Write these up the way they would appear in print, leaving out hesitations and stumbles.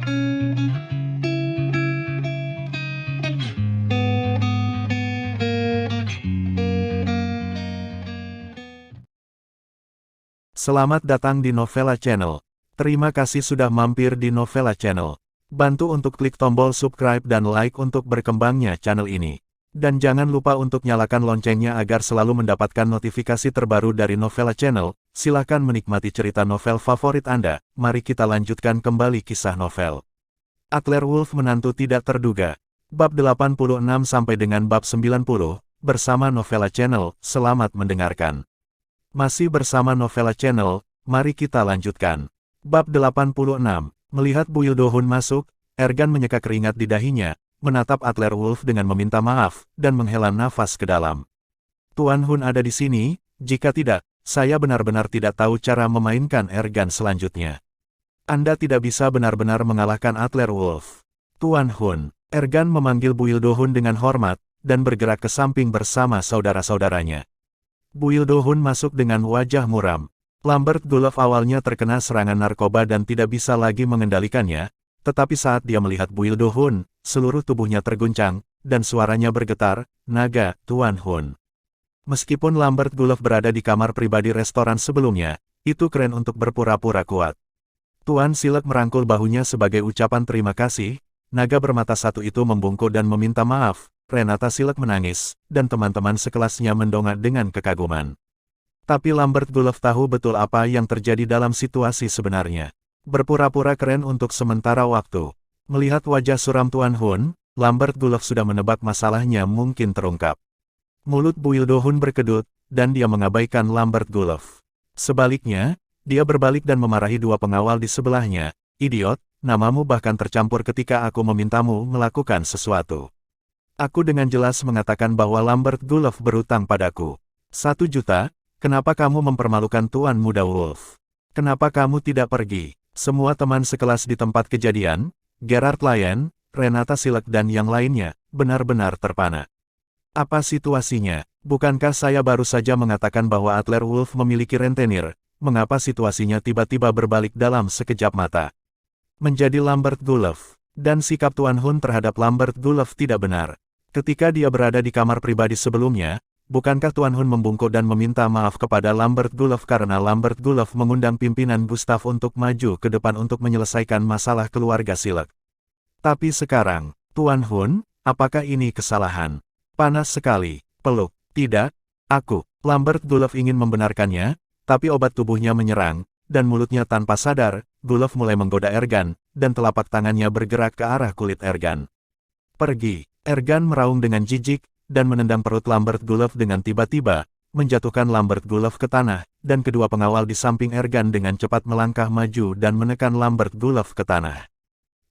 Selamat datang di Novella Channel. Terima kasih sudah mampir di Novella Channel. Bantu untuk klik tombol subscribe dan like untuk berkembangnya channel ini. Dan jangan lupa untuk nyalakan loncengnya agar selalu mendapatkan notifikasi terbaru dari Novella Channel. Silakan menikmati cerita novel favorit Anda. Mari kita lanjutkan kembali kisah novel Atlerwolf Menantu Tidak Terduga. Bab 86 sampai dengan bab 90, bersama Novella Channel. Selamat mendengarkan. Masih bersama Novella Channel, mari kita lanjutkan. Bab 86, melihat Bu Yildohun masuk, Ergan menyeka keringat di dahinya, menatap Atlerwolf dengan meminta maaf, dan menghela nafas ke dalam. Tuan Hun ada di sini, jika tidak, saya benar-benar tidak tahu cara memainkan Ergan selanjutnya. Anda tidak bisa benar-benar mengalahkan Atlerwolf. Tuan Hun, Ergan memanggil Bu Yildohun dengan hormat, dan bergerak ke samping bersama saudara-saudaranya. Bu Yildohun masuk dengan wajah muram. Lambert Gulov awalnya terkena serangan narkoba dan tidak bisa lagi mengendalikannya, tetapi saat dia melihat Bu Yildohun, seluruh tubuhnya terguncang, dan suaranya bergetar, "Naga, Tuan Hun." Meskipun Lambert Gulov berada di kamar pribadi restoran sebelumnya, itu keren untuk berpura-pura kuat. Tuan Silek merangkul bahunya sebagai ucapan terima kasih. Naga bermata satu itu membungkuk dan meminta maaf. Renata Silek menangis, dan teman-teman sekelasnya mendongak dengan kekaguman. Tapi Lambert Gulov tahu betul apa yang terjadi dalam situasi sebenarnya. Berpura-pura keren untuk sementara waktu. Melihat wajah suram Tuan Hun, Lambert Gulov sudah menebak masalahnya mungkin terungkap. Mulut Bu Yildohun berkedut, dan dia mengabaikan Lambert Gulov. Sebaliknya, dia berbalik dan memarahi dua pengawal di sebelahnya. "Idiot, namamu bahkan tercampur ketika aku memintamu melakukan sesuatu. Aku dengan jelas mengatakan bahwa Lambert Gulov berutang padaku 1 juta, kenapa kamu mempermalukan Tuan Muda Wolf? Kenapa kamu tidak pergi?" Semua teman sekelas di tempat kejadian, Gerard Lyon, Renata Silek dan yang lainnya, benar-benar terpana. "Apa situasinya? Bukankah saya baru saja mengatakan bahwa Atlerwolf memiliki rentenir? Mengapa situasinya tiba-tiba berbalik dalam sekejap mata?" Menjadi Lambert Gulov. Dan sikap Tuan Hun terhadap Lambert Gulov tidak benar. Ketika dia berada di kamar pribadi sebelumnya, bukankah Tuan Hun membungkuk dan meminta maaf kepada Lambert Gulov karena Lambert Gulov mengundang pimpinan Gustav untuk maju ke depan untuk menyelesaikan masalah keluarga Silek? Tapi sekarang, Tuan Hun, apakah ini kesalahan? Panas sekali. Peluk. Tidak, aku. Lambert Gulov ingin membenarkannya, tapi obat tubuhnya menyerang, dan mulutnya tanpa sadar, Gulov mulai menggoda Ergan, dan telapak tangannya bergerak ke arah kulit Ergan. "Pergi." Ergan meraung dengan jijik, dan menendang perut Lambert Gulov dengan tiba-tiba, menjatuhkan Lambert Gulov ke tanah, dan kedua pengawal di samping Ergan dengan cepat melangkah maju dan menekan Lambert Gulov ke tanah.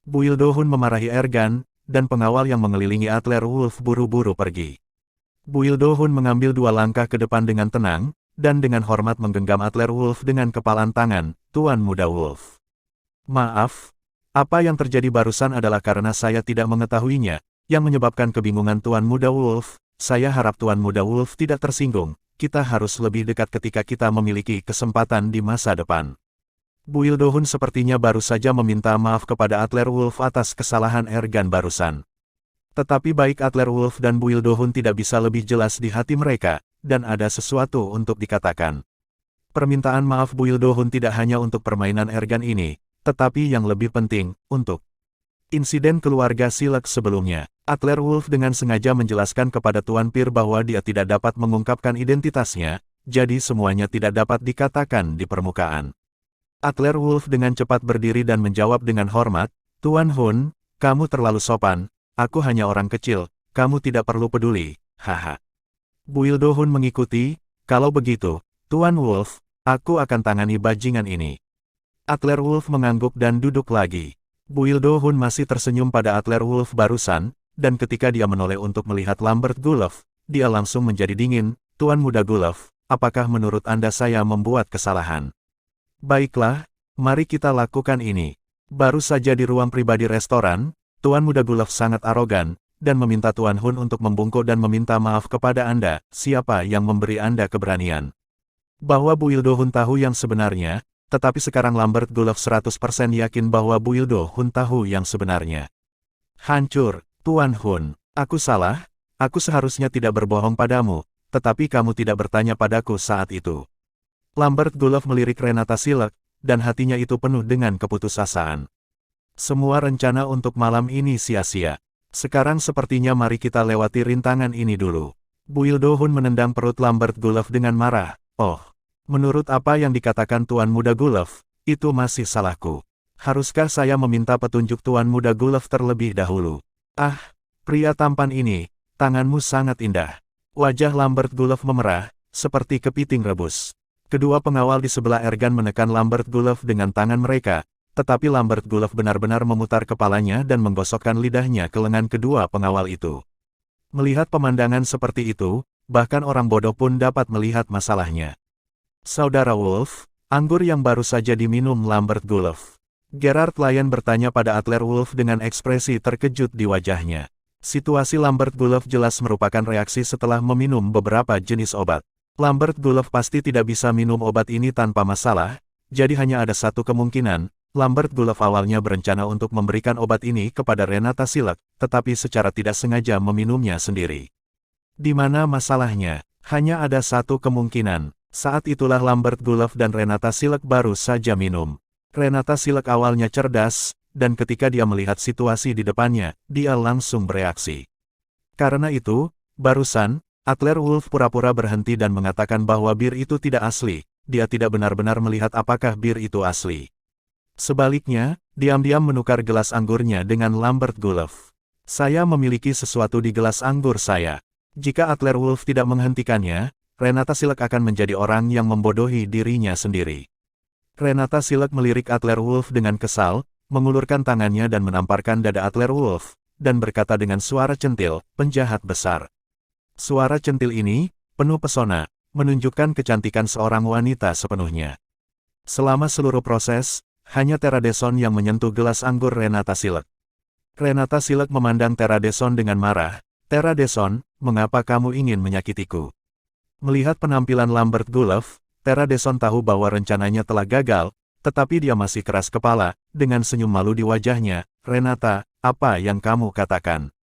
Bu Yildohun memarahi Ergan, dan pengawal yang mengelilingi Atlerwolf buru-buru pergi. Bu Yildohun mengambil 2 langkah ke depan dengan tenang, dan dengan hormat menggenggam Atlerwolf dengan kepalan tangan, "Tuan Muda Wolf. Maaf, apa yang terjadi barusan adalah karena saya tidak mengetahuinya, yang menyebabkan kebingungan Tuan Muda Wolf. Saya harap Tuan Muda Wolf tidak tersinggung, kita harus lebih dekat ketika kita memiliki kesempatan di masa depan." Bu Yildohun sepertinya baru saja meminta maaf kepada Atlerwolf atas kesalahan Ergan barusan. Tetapi baik Atlerwolf dan Bu Yildohun tidak bisa lebih jelas di hati mereka, dan ada sesuatu untuk dikatakan. Permintaan maaf Bu Yildohun tidak hanya untuk permainan Ergan ini, tetapi yang lebih penting, untuk insiden keluarga Silek sebelumnya. Atlerwolf dengan sengaja menjelaskan kepada Tuan Pir bahwa dia tidak dapat mengungkapkan identitasnya, jadi semuanya tidak dapat dikatakan di permukaan. Atlerwolf dengan cepat berdiri dan menjawab dengan hormat, "Tuan Hun, kamu terlalu sopan, aku hanya orang kecil, kamu tidak perlu peduli, haha." Bu Yildohun mengikuti, "Kalau begitu, Tuan Wolf, aku akan tangani bajingan ini." Atlerwolf mengangguk dan duduk lagi. Bu Yildohun masih tersenyum pada Atlerwolf barusan, dan ketika dia menoleh untuk melihat Lambert Gulov, dia langsung menjadi dingin. "Tuan Muda Gulov, apakah menurut Anda saya membuat kesalahan?" "Baiklah, mari kita lakukan ini." Baru saja di ruang pribadi restoran, Tuan Muda Gulov sangat arogan, dan meminta Tuan Hun untuk membungkuk dan meminta maaf kepada Anda. Siapa yang memberi Anda keberanian? Bahwa Bu Yildohun tahu yang sebenarnya, tetapi sekarang Lambert Gulov 100% yakin bahwa Bu Ildo Hun tahu yang sebenarnya. Hancur, Tuan Hun. Aku salah, aku seharusnya tidak berbohong padamu, tetapi kamu tidak bertanya padaku saat itu. Lambert Gulov melirik Renata Silek, dan hatinya itu penuh dengan keputusasaan. Semua rencana untuk malam ini sia-sia. Sekarang sepertinya mari kita lewati rintangan ini dulu. Bu Ildo Hun menendang perut Lambert Gulov dengan marah. Oh, menurut apa yang dikatakan Tuan Muda Gulov, itu masih salahku. Haruskah saya meminta petunjuk Tuan Muda Gulov terlebih dahulu? Ah, pria tampan ini, tanganmu sangat indah. Wajah Lambert Gulov memerah, seperti kepiting rebus. Kedua pengawal di sebelah Ergan menekan Lambert Gulov dengan tangan mereka, tetapi Lambert Gulov benar-benar memutar kepalanya dan menggosokkan lidahnya ke lengan kedua pengawal itu. Melihat pemandangan seperti itu, bahkan orang bodoh pun dapat melihat masalahnya. Saudara Wolf, anggur yang baru saja diminum Lambert Gulov. Gerard Lyon bertanya pada Adler Wolf dengan ekspresi terkejut di wajahnya. Situasi Lambert Gulov jelas merupakan reaksi setelah meminum beberapa jenis obat. Lambert Gulov pasti tidak bisa minum obat ini tanpa masalah, jadi hanya ada satu kemungkinan, Lambert Gulov awalnya berencana untuk memberikan obat ini kepada Renata Silek, tetapi secara tidak sengaja meminumnya sendiri. Di mana masalahnya? Hanya ada satu kemungkinan. Saat itulah Lambert Gulov dan Renata Silek baru saja minum. Renata Silek awalnya cerdas, dan ketika dia melihat situasi di depannya, dia langsung bereaksi. Karena itu, barusan, Adler Wolf pura-pura berhenti dan mengatakan bahwa bir itu tidak asli, dia tidak benar-benar melihat apakah bir itu asli. Sebaliknya, diam-diam menukar gelas anggurnya dengan Lambert Gulov. Saya memiliki sesuatu di gelas anggur saya. Jika Adler Wolf tidak menghentikannya, Renata Silek akan menjadi orang yang membodohi dirinya sendiri. Renata Silek melirik Adler Wolf dengan kesal, mengulurkan tangannya dan menamparkan dada Adler Wolf, dan berkata dengan suara centil, penjahat besar. Suara centil ini, penuh pesona, menunjukkan kecantikan seorang wanita sepenuhnya. Selama seluruh proses, hanya Teradeson yang menyentuh gelas anggur Renata Silek. Renata Silek memandang Teradeson dengan marah. Teradeson, mengapa kamu ingin menyakitiku? Melihat penampilan Lambert Gulov, Teradeson tahu bahwa rencananya telah gagal, tetapi dia masih keras kepala, dengan senyum malu di wajahnya. Renata, apa yang kamu katakan?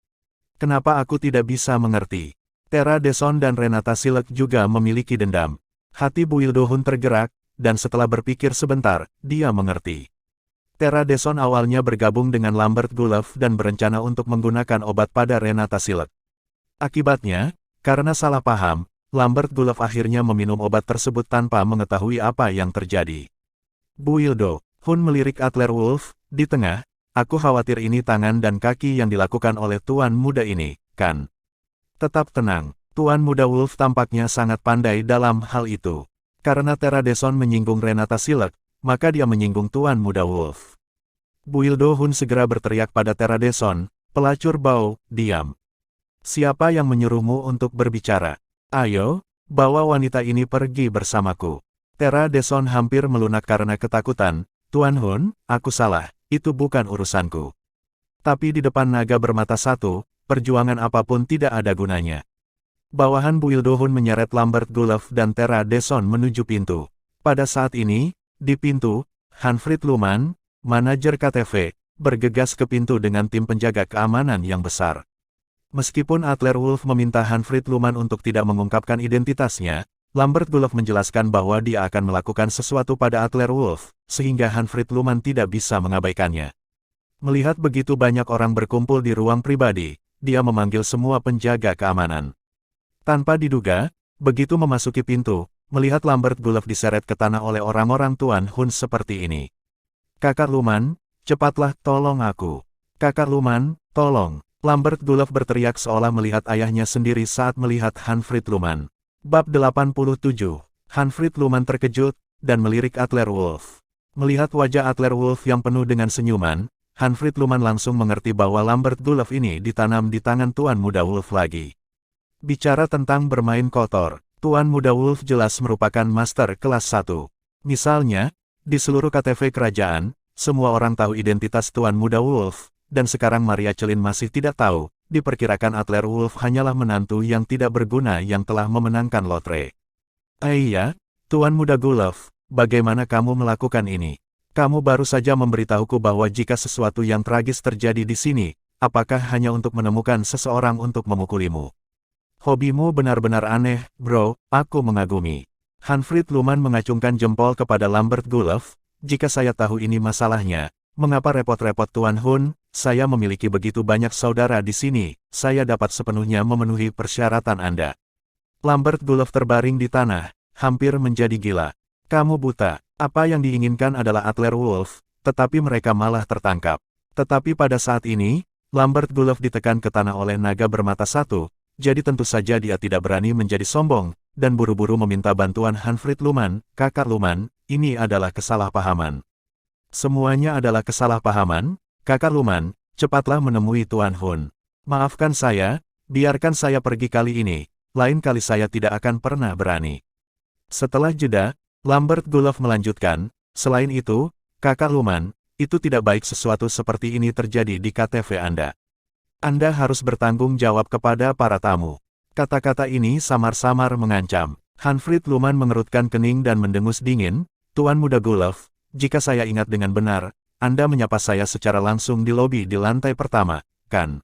Kenapa aku tidak bisa mengerti? Teradeson dan Renata Silek juga memiliki dendam. Hati Bu Ildo Hun tergerak, dan setelah berpikir sebentar, dia mengerti. Teradeson awalnya bergabung dengan Lambert Gulov dan berencana untuk menggunakan obat pada Renata Silek. Akibatnya, karena salah paham, Lambert Gulov akhirnya meminum obat tersebut tanpa mengetahui apa yang terjadi. Bu Ildo Hun melirik Adler Wolf, di tengah, aku khawatir ini tangan dan kaki yang dilakukan oleh Tuan Muda ini, kan? Tetap tenang, Tuan Muda Wolf tampaknya sangat pandai dalam hal itu. Karena Teradeson menyinggung Renata Silek, maka dia menyinggung Tuan Muda Wolf. Bu Ildo Hun segera berteriak pada Teradeson, pelacur bau, diam. Siapa yang menyuruhmu untuk berbicara? Ayo, bawa wanita ini pergi bersamaku. Teradeson hampir melunak karena ketakutan. Tuan Hun, aku salah, itu bukan urusanku. Tapi di depan naga bermata satu, perjuangan apapun tidak ada gunanya. Bawahan Bu Ildo Hun menyeret Lambert Gulov dan Teradeson menuju pintu. Pada saat ini, di pintu, Hanfried Luman, manajer KTV, bergegas ke pintu dengan tim penjaga keamanan yang besar. Meskipun Adler Wolf meminta Hanfried Luman untuk tidak mengungkapkan identitasnya, Lambert Gulov menjelaskan bahwa dia akan melakukan sesuatu pada Adler Wolf, sehingga Hanfried Luman tidak bisa mengabaikannya. Melihat begitu banyak orang berkumpul di ruang pribadi, dia memanggil semua penjaga keamanan. Tanpa diduga, begitu memasuki pintu, melihat Lambert Gulov diseret ke tanah oleh orang-orang Tuan Hun seperti ini. Kakak Luman, cepatlah tolong aku. Kakak Luman, tolong. Lambert Gulov berteriak seolah melihat ayahnya sendiri saat melihat Hanfried Luman. Bab 87. Hanfried Luman terkejut, dan melirik Adler Wolf. Melihat wajah Adler Wolf yang penuh dengan senyuman, Hanfried Luman langsung mengerti bahwa Lambert Gulov ini ditanam di tangan Tuan Muda Wolf lagi. Bicara tentang bermain kotor, Tuan Muda Wolf jelas merupakan master kelas 1. Misalnya, di seluruh KTV kerajaan, semua orang tahu identitas Tuan Muda Wolf, dan sekarang Maria Celin masih tidak tahu, diperkirakan Adler Wolf hanyalah menantu yang tidak berguna yang telah memenangkan lotre. Iya, Tuan Muda Gulov, bagaimana kamu melakukan ini? Kamu baru saja memberitahuku bahwa jika sesuatu yang tragis terjadi di sini, apakah hanya untuk menemukan seseorang untuk memukulimu? Hobimu benar-benar aneh, bro, aku mengagumi. Hanfried Luman mengacungkan jempol kepada Lambert Gulov. Jika saya tahu ini masalahnya, mengapa repot-repot Tuan Hun? Saya memiliki begitu banyak saudara di sini, saya dapat sepenuhnya memenuhi persyaratan Anda. Lambert Gulov terbaring di tanah, hampir menjadi gila. Kamu buta, apa yang diinginkan adalah Adler Wolf, tetapi mereka malah tertangkap. Tetapi pada saat ini, Lambert Gulov ditekan ke tanah oleh naga bermata satu, jadi tentu saja dia tidak berani menjadi sombong, dan buru-buru meminta bantuan Hanfried Luman. Kakak Luman, ini adalah kesalahpahaman. Semuanya adalah kesalahpahaman. Kakak Luman, cepatlah menemui Tuan Hun. Maafkan saya, biarkan saya pergi kali ini, lain kali saya tidak akan pernah berani. Setelah jeda, Lambert Gulov melanjutkan, selain itu, Kakak Luman, itu tidak baik sesuatu seperti ini terjadi di KTV Anda. Anda harus bertanggung jawab kepada para tamu. Kata-kata ini samar-samar mengancam. Hanfried Luman mengerutkan kening dan mendengus dingin, Tuan Muda Gulov, jika saya ingat dengan benar, Anda menyapa saya secara langsung di lobi di lantai pertama, kan?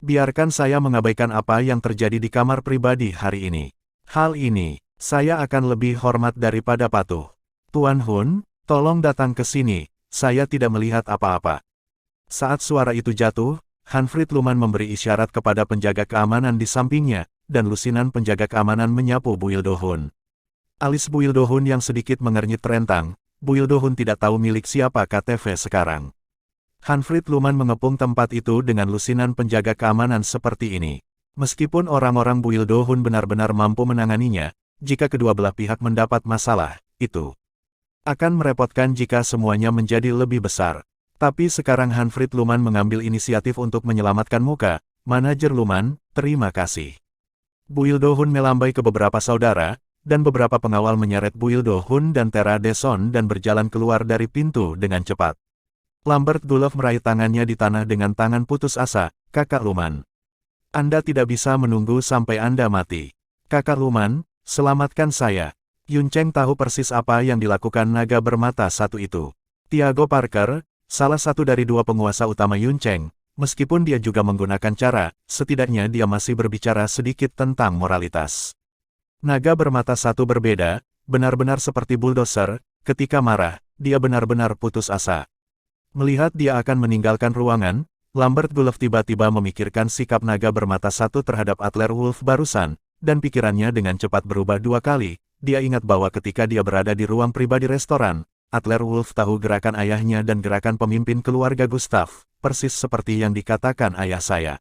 Biarkan saya mengabaikan apa yang terjadi di kamar pribadi hari ini. Hal ini, saya akan lebih hormat daripada patuh. Tuan Hun, tolong datang ke sini, saya tidak melihat apa-apa. Saat suara itu jatuh, Hanfried Luman memberi isyarat kepada penjaga keamanan di sampingnya, dan lusinan penjaga keamanan menyapu Buildo Hun. Alis Buildo Hun yang sedikit mengernyit terentang. Buildo Hun tidak tahu milik siapa KTV sekarang. Hanfried Luman mengepung tempat itu dengan lusinan penjaga keamanan seperti ini. Meskipun orang-orang Buildo Hun benar-benar mampu menanganinya, jika kedua belah pihak mendapat masalah, itu akan merepotkan jika semuanya menjadi lebih besar. Tapi sekarang Hanfried Luman mengambil inisiatif untuk menyelamatkan muka. Manajer Luman, terima kasih. Buildo Hun melambai ke beberapa saudara, dan beberapa pengawal menyeret Buildo Hun dan Tera Deson dan berjalan keluar dari pintu dengan cepat. Lambert Gulov meraih tangannya di tanah dengan tangan putus asa, Kakak Luman. Anda tidak bisa menunggu sampai Anda mati. Kakak Luman, selamatkan saya. Yun Cheng tahu persis apa yang dilakukan naga bermata satu itu. Tiago Parker, salah satu dari dua penguasa utama Yun Cheng, meskipun dia juga menggunakan cara, setidaknya dia masih berbicara sedikit tentang moralitas. Naga bermata satu berbeda, benar-benar seperti bulldozer, ketika marah, dia benar-benar putus asa. Melihat dia akan meninggalkan ruangan, Lambert Gulov tiba-tiba memikirkan sikap naga bermata satu terhadap Adler Wolf barusan, dan pikirannya dengan cepat berubah dua kali. Dia ingat bahwa ketika dia berada di ruang pribadi restoran, Adler Wolf tahu gerakan ayahnya dan gerakan pemimpin keluarga Gustav, persis seperti yang dikatakan ayah saya.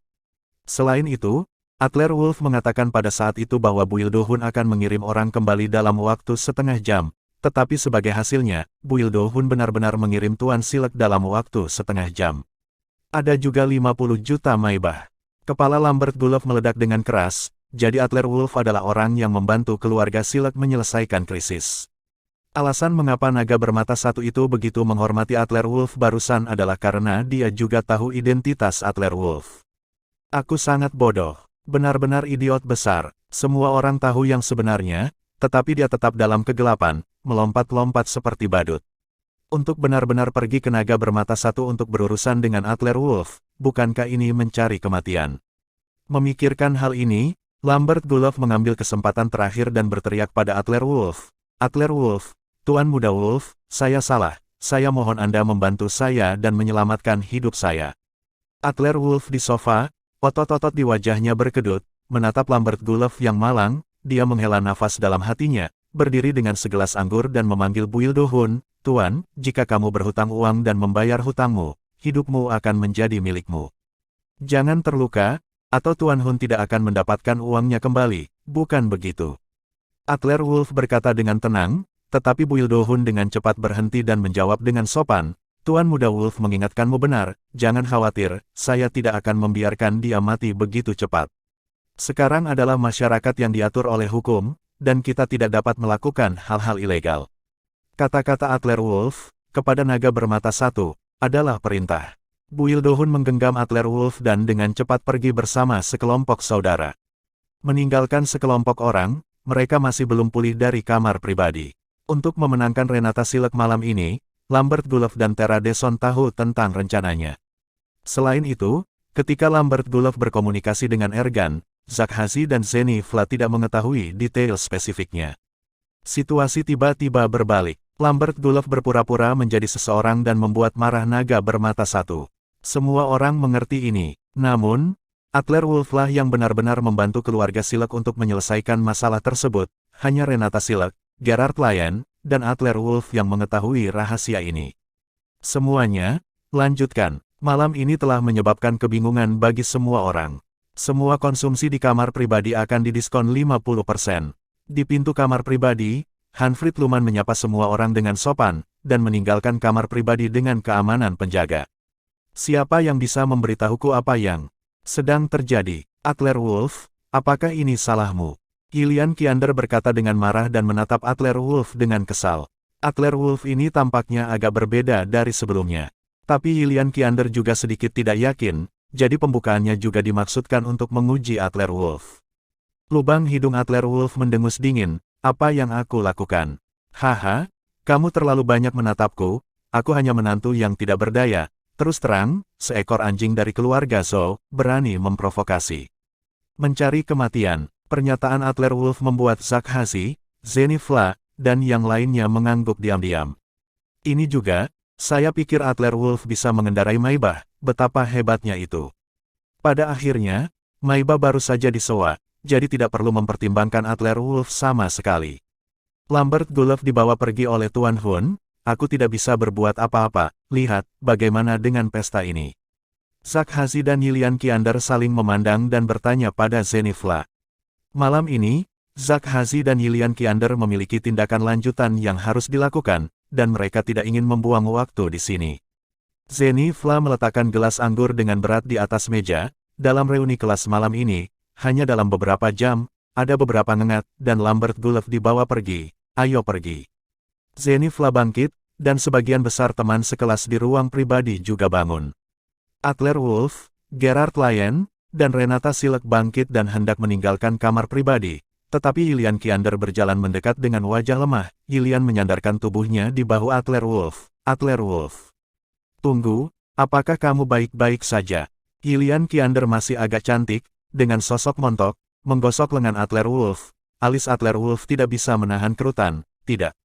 Selain itu, Adler Wolf mengatakan pada saat itu bahwa Buildo Hun akan mengirim orang kembali dalam waktu setengah jam, tetapi sebagai hasilnya, Buildo Hun benar-benar mengirim Tuan Silek dalam waktu setengah jam. Ada juga 50 juta maibah. Kepala Lambert Gulov meledak dengan keras, jadi Adler Wolf adalah orang yang membantu keluarga Silek menyelesaikan krisis. Alasan mengapa naga bermata satu itu begitu menghormati Adler Wolf barusan adalah karena dia juga tahu identitas Adler Wolf. Aku sangat bodoh. Benar-benar idiot besar, semua orang tahu yang sebenarnya, tetapi dia tetap dalam kegelapan, melompat-lompat seperti badut. Untuk benar-benar pergi ke naga bermata satu untuk berurusan dengan Adler Wolf, bukankah ini mencari kematian? Memikirkan hal ini, Lambert Gulov mengambil kesempatan terakhir dan berteriak pada Adler Wolf. Adler Wolf, Tuan Muda Wolf, saya salah, saya mohon Anda membantu saya dan menyelamatkan hidup saya. Adler Wolf di sofa, otot-otot di wajahnya berkedut, menatap Lambert Gulov yang malang, dia menghela nafas dalam hatinya, berdiri dengan segelas anggur dan memanggil Buildo Hun, Tuan, jika kamu berhutang uang dan membayar hutangmu, hidupmu akan menjadi milikmu. Jangan terluka, atau Tuan Hun tidak akan mendapatkan uangnya kembali, bukan begitu. Adler Wolf berkata dengan tenang, tetapi Buildo Hun dengan cepat berhenti dan menjawab dengan sopan, Tuan Muda Wolf mengingatkanmu benar, jangan khawatir, saya tidak akan membiarkan dia mati begitu cepat. Sekarang adalah masyarakat yang diatur oleh hukum, dan kita tidak dapat melakukan hal-hal ilegal. Kata-kata Adler Wolf, kepada naga bermata satu, adalah perintah. Buildo Hun menggenggam Adler Wolf dan dengan cepat pergi bersama sekelompok saudara. Meninggalkan sekelompok orang, mereka masih belum pulih dari kamar pribadi. Untuk memenangkan Renata Silek malam ini, Lambert Gulov dan Tera Deson tahu tentang rencananya. Selain itu, ketika Lambert Gulov berkomunikasi dengan Ergan, Zak Hazi dan Zeni Vla tidak mengetahui detail spesifiknya. Situasi tiba-tiba berbalik. Lambert Gulov berpura-pura menjadi seseorang dan membuat marah naga bermata satu. Semua orang mengerti ini. Namun, Adler Wolf lah yang benar-benar membantu keluarga Silek untuk menyelesaikan masalah tersebut. Hanya Renata Silek, Gerard Lyon, dan Adler Wolf yang mengetahui rahasia ini. Semuanya, lanjutkan. Malam ini telah menyebabkan kebingungan bagi semua orang. Semua konsumsi di kamar pribadi akan didiskon 50%. Di pintu kamar pribadi, Hanfried Luman menyapa semua orang dengan sopan, dan meninggalkan kamar pribadi dengan keamanan penjaga. Siapa yang bisa memberitahuku apa yang sedang terjadi? Adler Wolf, apakah ini salahmu? Ilian Kiander berkata dengan marah dan menatap Adler Wolf dengan kesal. Adler Wolf ini tampaknya agak berbeda dari sebelumnya. Tapi Ilian Kiander juga sedikit tidak yakin, jadi pembukaannya juga dimaksudkan untuk menguji Adler Wolf. Lubang hidung Adler Wolf mendengus dingin, apa yang aku lakukan? Haha, kamu terlalu banyak menatapku, aku hanya menantu yang tidak berdaya. Terus terang, seekor anjing dari keluarga Zhou, berani memprovokasi. Mencari kematian, pernyataan Adler Wolf membuat Zak Hazi, Zeni Vla, dan yang lainnya mengangguk diam-diam. Ini juga, saya pikir Adler Wolf bisa mengendarai Maibah, betapa hebatnya itu. Pada akhirnya, Maibah baru saja disewa, jadi tidak perlu mempertimbangkan Adler Wolf sama sekali. Lambert Gulov dibawa pergi oleh Tuan Hun, aku tidak bisa berbuat apa-apa, lihat, bagaimana dengan pesta ini. Zak Hazi dan Ilian Kiander saling memandang dan bertanya pada Zeni Vla. Malam ini, Zak Hazi dan Ilian Kiander memiliki tindakan lanjutan yang harus dilakukan, dan mereka tidak ingin membuang waktu di sini. Zeni Vla meletakkan gelas anggur dengan berat di atas meja. Dalam reuni kelas malam ini, hanya dalam beberapa jam, ada beberapa ngengat, dan Lambert Gulov dibawa pergi. Ayo pergi. Zeni Vla bangkit, dan sebagian besar teman sekelas di ruang pribadi juga bangun. Adler Wolf, Gerard Lyon, dan Renata Silek bangkit dan hendak meninggalkan kamar pribadi. Tetapi Ilian Kiander berjalan mendekat dengan wajah lemah. Ilian menyandarkan tubuhnya di bahu Adler Wolf. Adler Wolf. Tunggu, apakah kamu baik-baik saja? Ilian Kiander masih agak cantik, dengan sosok montok, menggosok lengan Adler Wolf. Alis Adler Wolf tidak bisa menahan kerutan, tidak.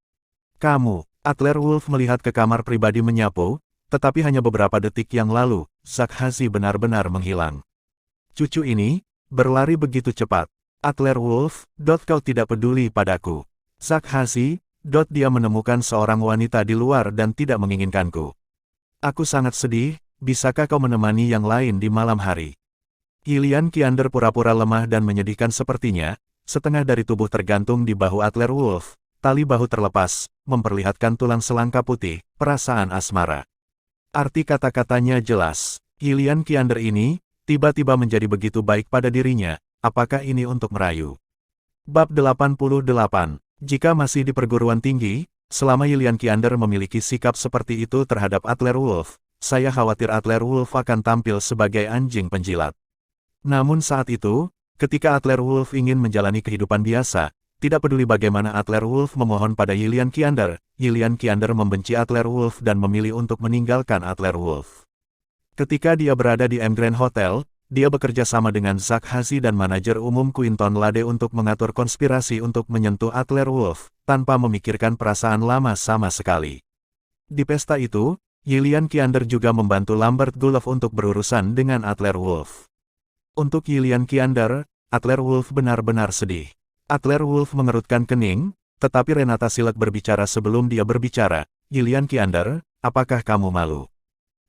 Kamu, Adler Wolf melihat ke kamar pribadi menyapu, tetapi hanya beberapa detik yang lalu, Zak Hazi benar-benar menghilang. Cucu ini, berlari begitu cepat. Adler Wolf, kau tidak peduli padaku. Zak Hazi, dia menemukan seorang wanita di luar dan tidak menginginkanku. Aku sangat sedih, bisakah kau menemani yang lain di malam hari? Ilian Kiander pura-pura lemah dan menyedihkan sepertinya, setengah dari tubuh tergantung di bahu Adler Wolf, tali bahu terlepas, memperlihatkan tulang selangka putih, perasaan asmara. Arti kata-katanya jelas. Ilian Kiander ini, tiba-tiba menjadi begitu baik pada dirinya, apakah ini untuk merayu? Bab 88. Jika masih di perguruan tinggi, selama Ilian Kiander memiliki sikap seperti itu terhadap Adler Wolf, saya khawatir Adler Wolf akan tampil sebagai anjing penjilat. Namun saat itu, ketika Adler Wolf ingin menjalani kehidupan biasa, tidak peduli bagaimana Adler Wolf memohon pada Ilian Kiander membenci Adler Wolf dan memilih untuk meninggalkan Adler Wolf. Ketika dia berada di M Grand Hotel, dia bekerja sama dengan Zak Hazi dan manajer umum Quinton Lade untuk mengatur konspirasi untuk menyentuh Adler Wolf, tanpa memikirkan perasaan lama sama sekali. Di pesta itu, Ilian Kiander juga membantu Lambert Gulov untuk berurusan dengan Adler Wolf. Untuk Ilian Kiander, Adler Wolf benar-benar sedih. Adler Wolf mengerutkan kening, tetapi Renata Silek berbicara sebelum dia berbicara. Ilian Kiander, apakah kamu malu?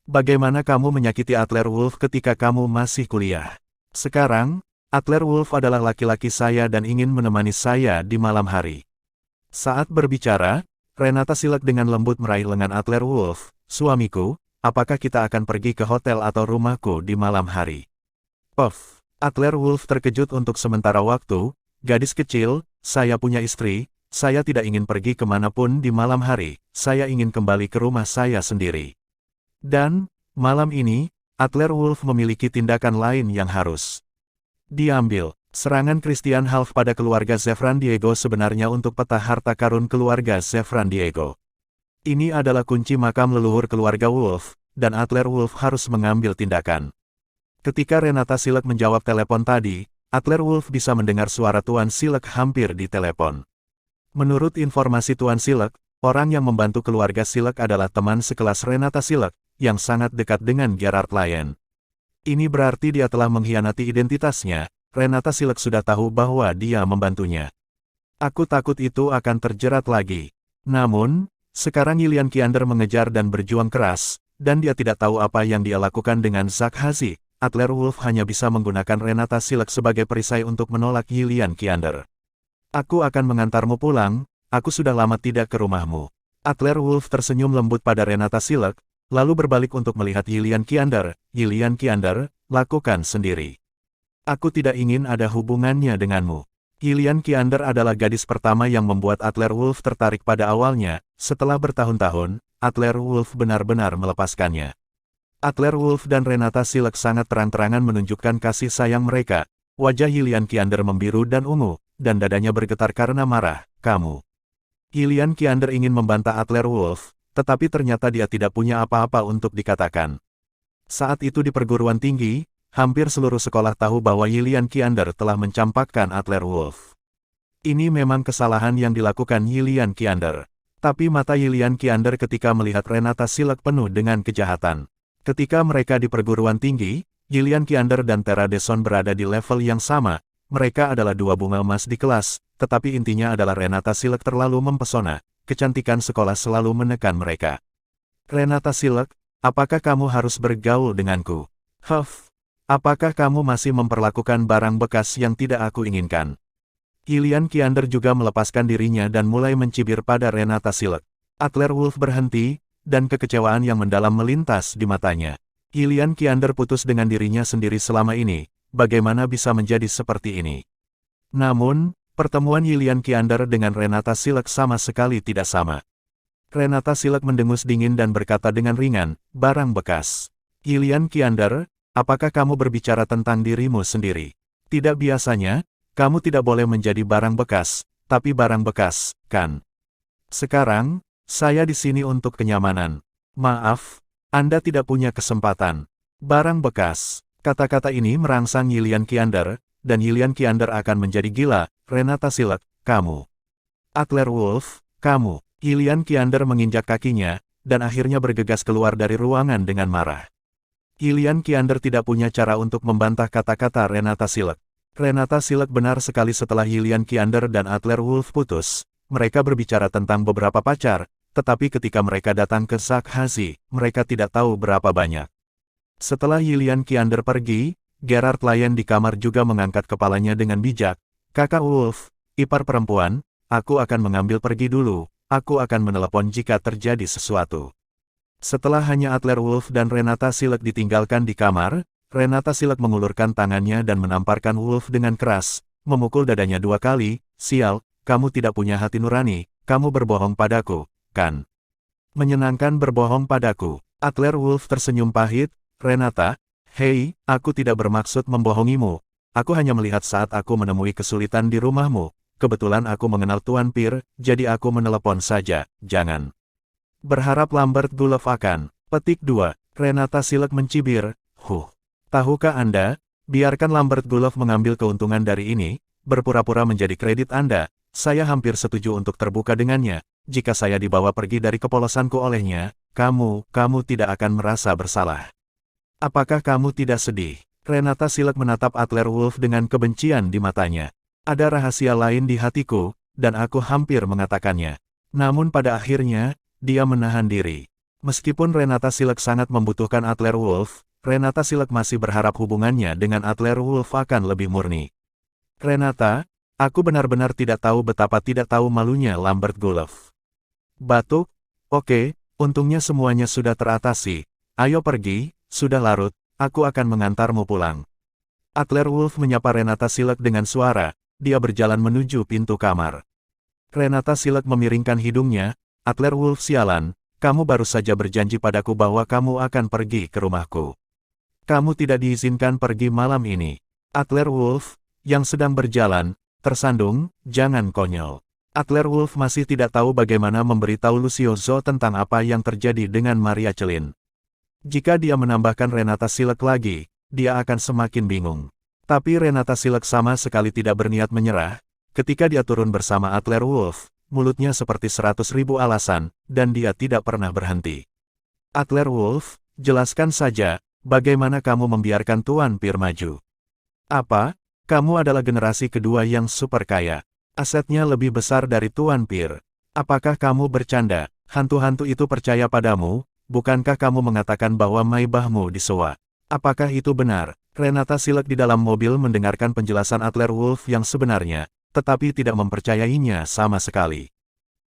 Bagaimana kamu menyakiti Adler Wolf ketika kamu masih kuliah? Sekarang, Adler Wolf adalah laki-laki saya dan ingin menemani saya di malam hari. Saat berbicara, Renata Silek dengan lembut meraih lengan Adler Wolf. Suamiku, apakah kita akan pergi ke hotel atau rumahku di malam hari? Puff. Adler Wolf terkejut untuk sementara waktu. Gadis kecil, saya punya istri, saya tidak ingin pergi kemanapun di malam hari, saya ingin kembali ke rumah saya sendiri. Dan, malam ini, Adler Wolf memiliki tindakan lain yang harus diambil. Serangan Christian Half pada keluarga Zefran Diego sebenarnya untuk peta harta karun keluarga Zefran Diego. Ini adalah kunci makam leluhur keluarga Wolf, dan Adler Wolf harus mengambil tindakan. Ketika Renata Silek menjawab telepon tadi, Adler Wolf bisa mendengar suara Tuan Silek hampir di telepon. Menurut informasi Tuan Silek, orang yang membantu keluarga Silek adalah teman sekelas Renata Silek, yang sangat dekat dengan Gerard Lyon. Ini berarti dia telah mengkhianati identitasnya. Renata Silek sudah tahu bahwa dia membantunya. Aku takut itu akan terjerat lagi. Namun, sekarang Yilian Kiander mengejar dan berjuang keras, dan dia tidak tahu apa yang dia lakukan dengan Zak Hazi. Adler Wolf hanya bisa menggunakan Renata Silek sebagai perisai untuk menolak Yilian Kiander. Aku akan mengantarmu pulang, aku sudah lama tidak ke rumahmu. Adler Wolf tersenyum lembut pada Renata Silek, lalu berbalik untuk melihat Yilian Kiander. Yilian Kiander, lakukan sendiri. Aku tidak ingin ada hubungannya denganmu. Yilian Kiander adalah gadis pertama yang membuat Adler Wolf tertarik pada awalnya. Setelah bertahun-tahun, Adler Wolf benar-benar melepaskannya. Adler Wolf dan Renata Silek sangat terang-terangan menunjukkan kasih sayang mereka. Wajah Yilian Kiander membiru dan ungu, dan dadanya bergetar karena marah. Kamu. Yilian Kiander ingin membantah Adler Wolf, tetapi ternyata dia tidak punya apa-apa untuk dikatakan. Saat itu di perguruan tinggi, hampir seluruh sekolah tahu bahwa Yilian Kiander telah mencampakkan Adler Wolf. Ini memang kesalahan yang dilakukan Yilian Kiander. Tapi mata Yilian Kiander ketika melihat Renata Silek penuh dengan kejahatan. Ketika mereka di perguruan tinggi, Yilian Kiander dan Tera Deson berada di level yang sama. Mereka adalah dua bunga emas di kelas, tetapi intinya adalah Renata Silek terlalu mempesona. Kecantikan sekolah selalu menekan mereka. Renata Silek, apakah kamu harus bergaul denganku? Huff. Apakah kamu masih memperlakukan barang bekas yang tidak aku inginkan? Yilian Kiander juga melepaskan dirinya dan mulai mencibir pada Renata Silek. Adler Wolf berhenti, dan kekecewaan yang mendalam melintas di matanya. Yilian Kiander putus dengan dirinya sendiri selama ini, bagaimana bisa menjadi seperti ini? Namun, pertemuan Yilian Kiander dengan Renata Silek sama sekali tidak sama. Renata Silek mendengus dingin dan berkata dengan ringan, barang bekas. Yilian Kiander, apakah kamu berbicara tentang dirimu sendiri? Tidak biasanya, kamu tidak boleh menjadi barang bekas, tapi barang bekas, kan? Sekarang, saya di sini untuk kenyamanan. Maaf, Anda tidak punya kesempatan. Barang bekas. Kata-kata ini merangsang Yilian Kiander, dan Yilian Kiander akan menjadi gila. Renata Silek, kamu. Adler Wolf, kamu. Yilian Kiander menginjak kakinya, dan akhirnya bergegas keluar dari ruangan dengan marah. Yilian Kiander tidak punya cara untuk membantah kata-kata Renata Silek. Renata Silek benar sekali setelah Yilian Kiander dan Adler Wolf putus. Mereka berbicara tentang beberapa pacar, tetapi ketika mereka datang ke Zak Hazi, mereka tidak tahu berapa banyak. Setelah Yilian Kiander pergi, Gerard Lyon di kamar juga mengangkat kepalanya dengan bijak. Kakak Wolf, ipar perempuan, aku akan mengambil pergi dulu, aku akan menelepon jika terjadi sesuatu. Setelah hanya Adler Wolf dan Renata Silek ditinggalkan di kamar, Renata Silek mengulurkan tangannya dan menamparkan Wolf dengan keras, memukul dadanya 2 kali, sial, kamu tidak punya hati nurani, kamu berbohong padaku, kan? Menyenangkan berbohong padaku. Adler Wolf tersenyum pahit, Renata, hei, aku tidak bermaksud membohongimu, aku hanya melihat saat aku menemui kesulitan di rumahmu, kebetulan aku mengenal Tuan Pir, jadi aku menelepon saja, jangan. Berharap Lambert Gulov akan. Petik 2. Renata Silek mencibir. Tahukah Anda, biarkan Lambert Gulov mengambil keuntungan dari ini, berpura-pura menjadi kredit Anda, saya hampir setuju untuk terbuka dengannya, jika saya dibawa pergi dari kepolosanku olehnya, kamu tidak akan merasa bersalah. Apakah kamu tidak sedih? Renata Silek menatap Adler Wolf dengan kebencian di matanya. Ada rahasia lain di hatiku, dan aku hampir mengatakannya. Namun pada akhirnya, dia menahan diri. Meskipun Renata Silek sangat membutuhkan Adler Wolf, Renata Silek masih berharap hubungannya dengan Adler Wolf akan lebih murni. Renata, aku benar-benar tidak tahu betapa tidak tahu malunya Lambert Gulov. Batuk? Oke, untungnya semuanya sudah teratasi. Ayo pergi, sudah larut, aku akan mengantarmu pulang. Adler Wolf menyapa Renata Silek dengan suara, dia berjalan menuju pintu kamar. Renata Silek memiringkan hidungnya, Adler Wolf sialan, kamu baru saja berjanji padaku bahwa kamu akan pergi ke rumahku. Kamu tidak diizinkan pergi malam ini. Adler Wolf, yang sedang berjalan, tersandung, jangan konyol. Adler Wolf masih tidak tahu bagaimana memberitahu Lucio Zhou tentang apa yang terjadi dengan Maria Celine. Jika dia menambahkan Renata Silek lagi, dia akan semakin bingung. Tapi Renata Silek sama sekali tidak berniat menyerah. Ketika dia turun bersama Adler Wolf, mulutnya seperti 100.000 alasan, dan dia tidak pernah berhenti. Adler Wolf, jelaskan saja, bagaimana kamu membiarkan Tuan Pir maju? Apa? Kamu adalah generasi kedua yang super kaya. Asetnya lebih besar dari Tuan Pir. Apakah kamu bercanda? Hantu-hantu itu percaya padamu? Bukankah kamu mengatakan bahwa maibahmu disewa? Apakah itu benar? Renata Silek di dalam mobil mendengarkan penjelasan Adler Wolf yang sebenarnya, tetapi tidak mempercayainya sama sekali.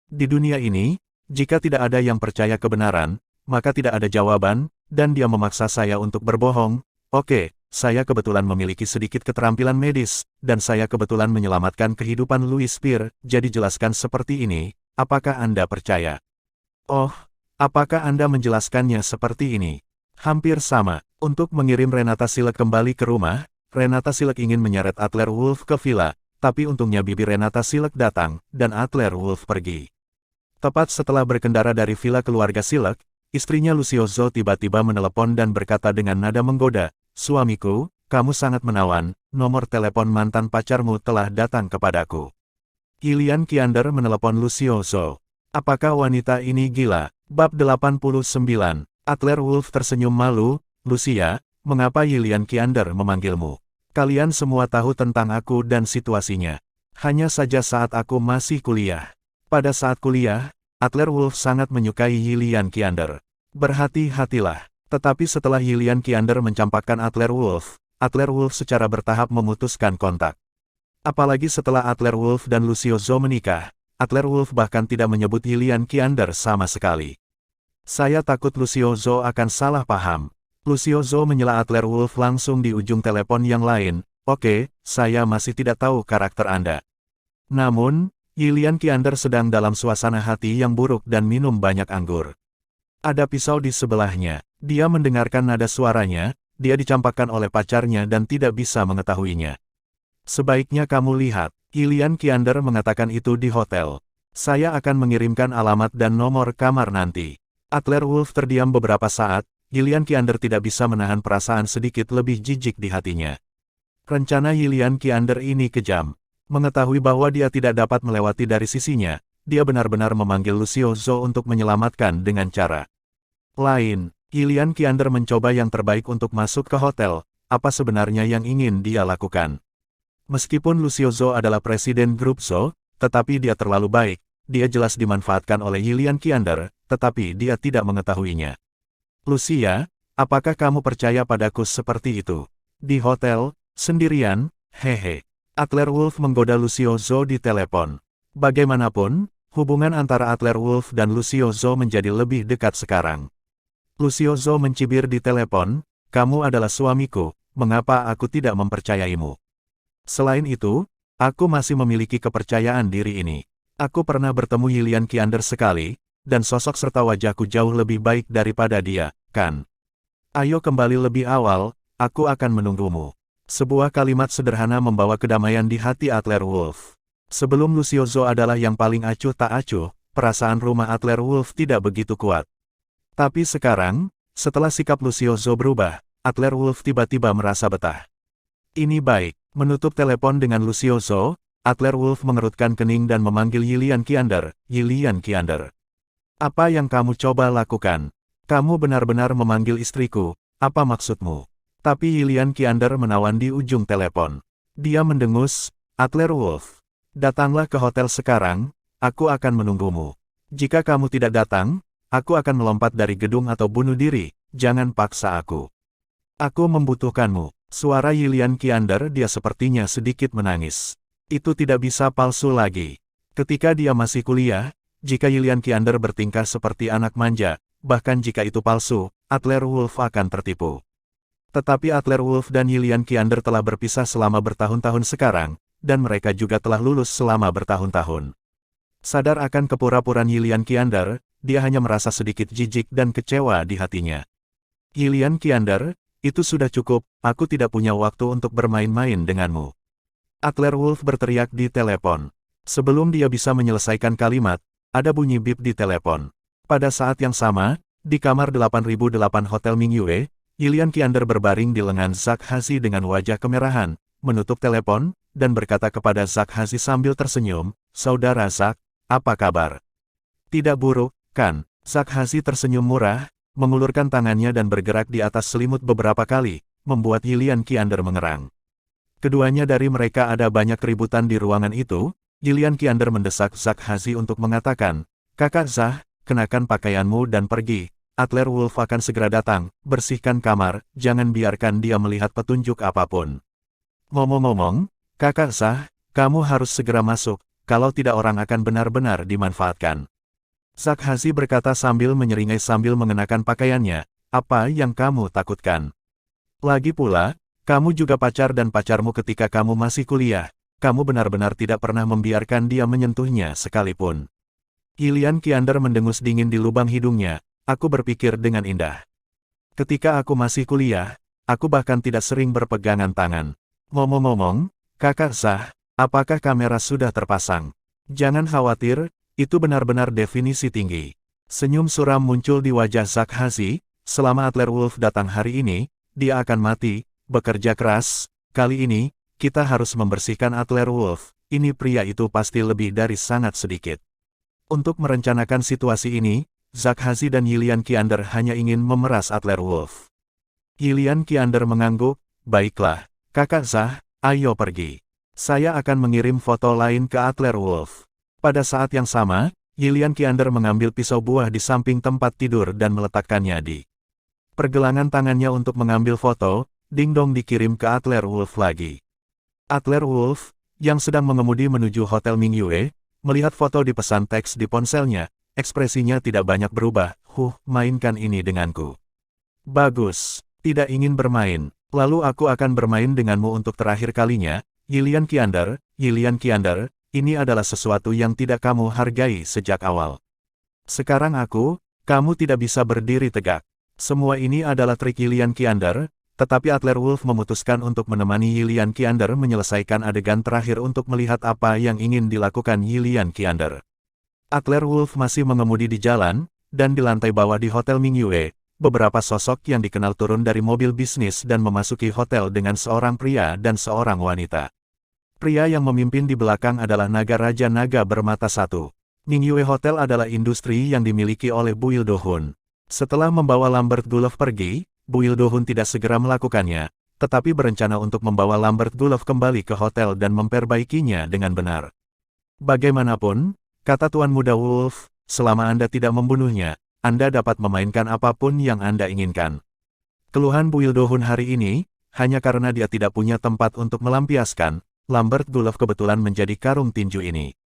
Di dunia ini, jika tidak ada yang percaya kebenaran, maka tidak ada jawaban, dan dia memaksa saya untuk berbohong. Oke, saya kebetulan memiliki sedikit keterampilan medis, dan saya kebetulan menyelamatkan kehidupan Louis Pir, jadi jelaskan seperti ini, apakah Anda percaya? Oh, apakah Anda menjelaskannya seperti ini? Hampir sama. Untuk mengirim Renata Silek kembali ke rumah, Renata Silek ingin menyeret Adler Wolf ke villa, tapi untungnya bibi Renata Silek datang, dan Adler Wolf pergi. Tepat setelah berkendara dari villa keluarga Silek, istrinya Lucio Zhou tiba-tiba menelepon dan berkata dengan nada menggoda, "Suamiku, kamu sangat menawan, nomor telepon mantan pacarmu telah datang kepadaku." Lilian Qiander menelepon Lucio Zhou. Apakah wanita ini gila? Bab 89. Adler Wolf tersenyum malu. Lucia, mengapa Lilian Qiander memanggilmu? Kalian semua tahu tentang aku dan situasinya. Hanya saja saat aku masih kuliah. Pada saat kuliah, Adler Wolf sangat menyukai Lilian Qiander. Berhati-hatilah. Tetapi setelah Lilian Qiander mencampakkan Adler Wolf secara bertahap memutuskan kontak. Apalagi setelah Adler Wolf dan Lucio Zhou menikah, Adler Wolf bahkan tidak menyebut Lilian Qiander sama sekali. Saya takut Lucio Zhou akan salah paham. Lucio Zhou menyela Adler Wolf langsung di ujung telepon yang lain. Oke, saya masih tidak tahu karakter Anda. Namun, Lilian Qiander sedang dalam suasana hati yang buruk dan minum banyak anggur. Ada pisau di sebelahnya. Dia mendengarkan nada suaranya, dia dicampakkan oleh pacarnya dan tidak bisa mengetahuinya. Sebaiknya kamu lihat, Lilian Qiander mengatakan itu di hotel. Saya akan mengirimkan alamat dan nomor kamar nanti. Adler Wolf terdiam beberapa saat. Lilian Qiander tidak bisa menahan perasaan sedikit lebih jijik di hatinya. Rencana Lilian Qiander ini kejam. Mengetahui bahwa dia tidak dapat melewati dari sisinya, dia benar-benar memanggil Lucio Zhou untuk menyelamatkan dengan cara lain. Lilian Qiander mencoba yang terbaik untuk masuk ke hotel, apa sebenarnya yang ingin dia lakukan. Meskipun Lucio Zhou adalah presiden grup Zhou, tetapi dia terlalu baik, dia jelas dimanfaatkan oleh Lilian Qiander, tetapi dia tidak mengetahuinya. Lucia, apakah kamu percaya padaku seperti itu? Di hotel, sendirian, hehe. Adler Wolf menggoda Lucio Zhou di telepon. Bagaimanapun, hubungan antara Adler Wolf dan Lucio Zhou menjadi lebih dekat sekarang. Lucio Zhou mencibir di telepon, kamu adalah suamiku, mengapa aku tidak mempercayaimu? Selain itu, aku masih memiliki kepercayaan diri ini. Aku pernah bertemu Lilian Qiander sekali, dan sosok serta wajahku jauh lebih baik daripada dia, kan? Ayo kembali lebih awal, aku akan menunggumu. Sebuah kalimat sederhana membawa kedamaian di hati Adler Wolf. Sebelum Lucio Zhou adalah yang paling acuh tak acuh, perasaan rumah Adler Wolf tidak begitu kuat. Tapi sekarang, setelah sikap Lucio Zhou berubah, Adler Wolf tiba-tiba merasa betah. Ini baik. Menutup telepon dengan Lucio Zhou, Adler Wolf mengerutkan kening dan memanggil Lilian Qiander. Lilian Qiander. Apa yang kamu coba lakukan? Kamu benar-benar memanggil istriku, apa maksudmu? Tapi Lilian Qiander menawan di ujung telepon. Dia mendengus, Adler Wolf. Datanglah ke hotel sekarang, aku akan menunggumu. Jika kamu tidak datang, aku akan melompat dari gedung atau bunuh diri, jangan paksa aku. Aku membutuhkanmu. Suara Lilian Qiander dia sepertinya sedikit menangis. Itu tidak bisa palsu lagi. Ketika dia masih kuliah, jika Lilian Qiander bertingkah seperti anak manja, bahkan jika itu palsu, Adler Wolf akan tertipu. Tetapi Adler Wolf dan Lilian Qiander telah berpisah selama bertahun-tahun sekarang, dan mereka juga telah lulus selama bertahun-tahun. Sadar akan kepura-puraan Lilian Qiander, dia hanya merasa sedikit jijik dan kecewa di hatinya. Lilian Qiander, itu sudah cukup, aku tidak punya waktu untuk bermain-main denganmu. Adler Wolf berteriak di telepon. Sebelum dia bisa menyelesaikan kalimat, ada bunyi bip di telepon. Pada saat yang sama, di kamar 8008 Hotel Mingyue, Yilian Qiander berbaring di lengan Zhak Hazi dengan wajah kemerahan, menutup telepon, dan berkata kepada Zhak Hazi sambil tersenyum, "Saudara Zhak, apa kabar? Tidak buruk, kan?" Zhak Hazi tersenyum murah, mengulurkan tangannya dan bergerak di atas selimut beberapa kali, membuat Yilian Qiander mengerang. Keduanya dari mereka ada banyak keributan di ruangan itu. Yilian Qiander mendesak Zhak Hazi untuk mengatakan, "Kakak Zhak, kenakan pakaianmu dan pergi. Adler Wolf akan segera datang, bersihkan kamar, jangan biarkan dia melihat petunjuk apapun." Ngomong-ngomong, Kakak Zhak, kamu harus segera masuk, kalau tidak orang akan benar-benar dimanfaatkan. Zhak Hazi berkata sambil menyeringai sambil mengenakan pakaiannya, "Apa yang kamu takutkan? Lagi pula, kamu juga pacar dan pacarmu ketika kamu masih kuliah. Kamu benar-benar tidak pernah membiarkan dia menyentuhnya sekalipun." Yilian Qiander mendengus dingin di lubang hidungnya. "Aku berpikir dengan indah. Ketika aku masih kuliah, aku bahkan tidak sering berpegangan tangan. Ngomong-ngomong, Kakak Zhak, apakah kamera sudah terpasang? Jangan khawatir, itu benar-benar definisi tinggi." Senyum suram muncul di wajah Zhak Hazi. "Selama Adler Wolf datang hari ini, dia akan mati, bekerja keras. Kali ini, kita harus membersihkan Adler Wolf. Ini pria itu pasti lebih dari sangat sedikit." Untuk merencanakan situasi ini, Zhak Hazi dan Yilian Qiander hanya ingin memeras Adler Wolf. Yilian Qiander mengangguk, "Baiklah, Kakak Zhak, ayo pergi. Saya akan mengirim foto lain ke Adler Wolf." Pada saat yang sama, Yilian Qiander mengambil pisau buah di samping tempat tidur dan meletakkannya di pergelangan tangannya untuk mengambil foto. Ding-dong dikirim ke Adler Wolf lagi. Adler Wolf, yang sedang mengemudi menuju Hotel Mingyue, melihat foto di pesan teks di ponselnya, ekspresinya tidak banyak berubah. Mainkan ini denganku." "Bagus, tidak ingin bermain. Lalu aku akan bermain denganmu untuk terakhir kalinya, Yilian Qiander." "Yilian Qiander, ini adalah sesuatu yang tidak kamu hargai sejak awal. Sekarang kamu tidak bisa berdiri tegak." Semua ini adalah trik Yilian Qiander. Tetapi Adler Wolf memutuskan untuk menemani Yilian Qiander menyelesaikan adegan terakhir untuk melihat apa yang ingin dilakukan Yilian Qiander. Adler Wolf masih mengemudi di jalan, dan di lantai bawah di Hotel Mingyue, beberapa sosok yang dikenal turun dari mobil bisnis dan memasuki hotel dengan seorang pria dan seorang wanita. Pria yang memimpin di belakang adalah naga raja naga bermata satu. Mingyue Hotel adalah industri yang dimiliki oleh Bu Il-do-hun. Setelah membawa Lambert Gulov pergi, Bu Il-do-hun tidak segera melakukannya, tetapi berencana untuk membawa Lambert Gulov kembali ke hotel dan memperbaikinya dengan benar. "Bagaimanapun, kata Tuan Muda Wolf, selama Anda tidak membunuhnya, Anda dapat memainkan apapun yang Anda inginkan." Keluhan Bu Il-do-hun hari ini, hanya karena dia tidak punya tempat untuk melampiaskan, Lambert Gulov kebetulan menjadi karung tinju ini.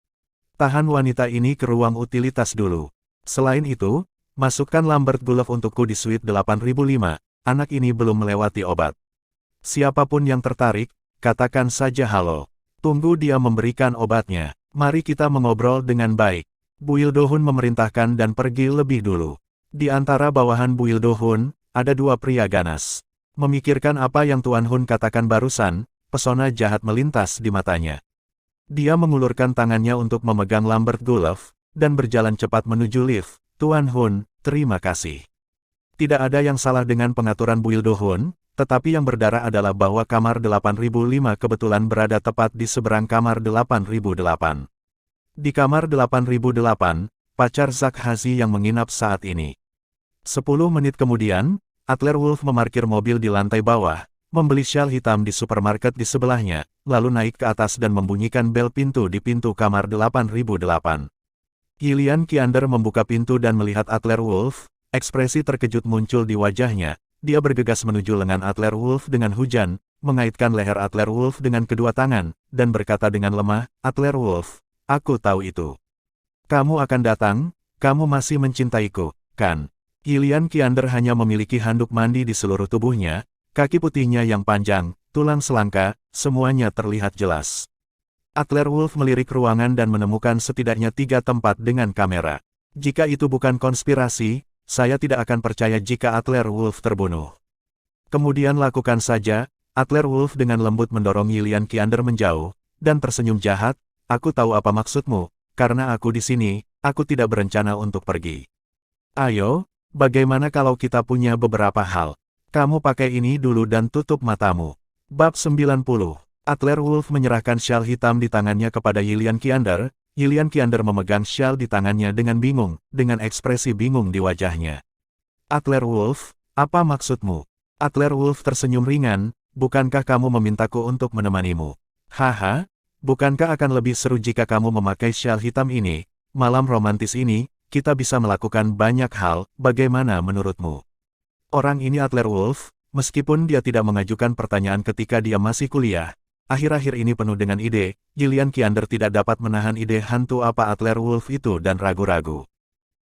"Tahan wanita ini ke ruang utilitas dulu. Selain itu, masukkan Lambert Gulov untukku di suite 8005. Anak ini belum melewati obat. Siapapun yang tertarik, katakan saja halo. Tunggu dia memberikan obatnya. Mari kita mengobrol dengan baik." Bu Il-do-hun memerintahkan dan pergi lebih dulu. Di antara bawahan Bu Il-do-hun, ada dua pria ganas. Memikirkan apa yang Tuan Hun katakan barusan, pesona jahat melintas di matanya. Dia mengulurkan tangannya untuk memegang Lambert Gulov, dan berjalan cepat menuju lift. "Tuan Hun, terima kasih. Tidak ada yang salah dengan pengaturan Bu Il-do-hun, tetapi yang berdarah adalah bahwa kamar 8005 kebetulan berada tepat di seberang kamar 8008. Di kamar 8008, pacar Zhak Hazi yang menginap saat ini." 10 menit kemudian, Adler Wolf memarkir mobil di lantai bawah, membeli syal hitam di supermarket di sebelahnya, lalu naik ke atas dan membunyikan bel pintu di pintu kamar 8008. Yilian Qiander membuka pintu dan melihat Adler Wolf. Ekspresi terkejut muncul di wajahnya. Dia bergegas menuju lengan Adler Wolf dengan hujan, mengaitkan leher Adler Wolf dengan kedua tangan, dan berkata dengan lemah, "Adler Wolf, aku tahu itu. Kamu akan datang, kamu masih mencintaiku, kan?" Yilian Qiander hanya memiliki handuk mandi di seluruh tubuhnya, kaki putihnya yang panjang, tulang selangka, semuanya terlihat jelas. Adler Wolf melirik ruangan dan menemukan setidaknya 3 tempat dengan kamera. "Jika itu bukan konspirasi, saya tidak akan percaya jika Adler Wolf terbunuh." "Kemudian lakukan saja." Adler Wolf dengan lembut mendorong Yilian Qiander menjauh, dan tersenyum jahat. Aku tahu apa maksudmu, karena aku di sini, aku tidak berencana untuk pergi. Ayo, bagaimana kalau kita punya beberapa hal? Kamu pakai ini dulu dan tutup matamu. Bab 90. Adler Wolf menyerahkan syal hitam di tangannya kepada Yilian Qiander. Yilian Qiander memegang syal di tangannya dengan bingung, dengan ekspresi bingung di wajahnya. Adler Wolf, apa maksudmu? Adler Wolf tersenyum ringan, bukankah kamu memintaku untuk menemanimu? Haha, bukankah akan lebih seru jika kamu memakai syal hitam ini? Malam romantis ini, kita bisa melakukan banyak hal, bagaimana menurutmu? Orang ini Adler Wolf, meskipun dia tidak mengajukan pertanyaan ketika dia masih kuliah, akhir-akhir ini penuh dengan ide. Yilian Qiander tidak dapat menahan ide hantu apa Adler Wolf itu dan ragu-ragu.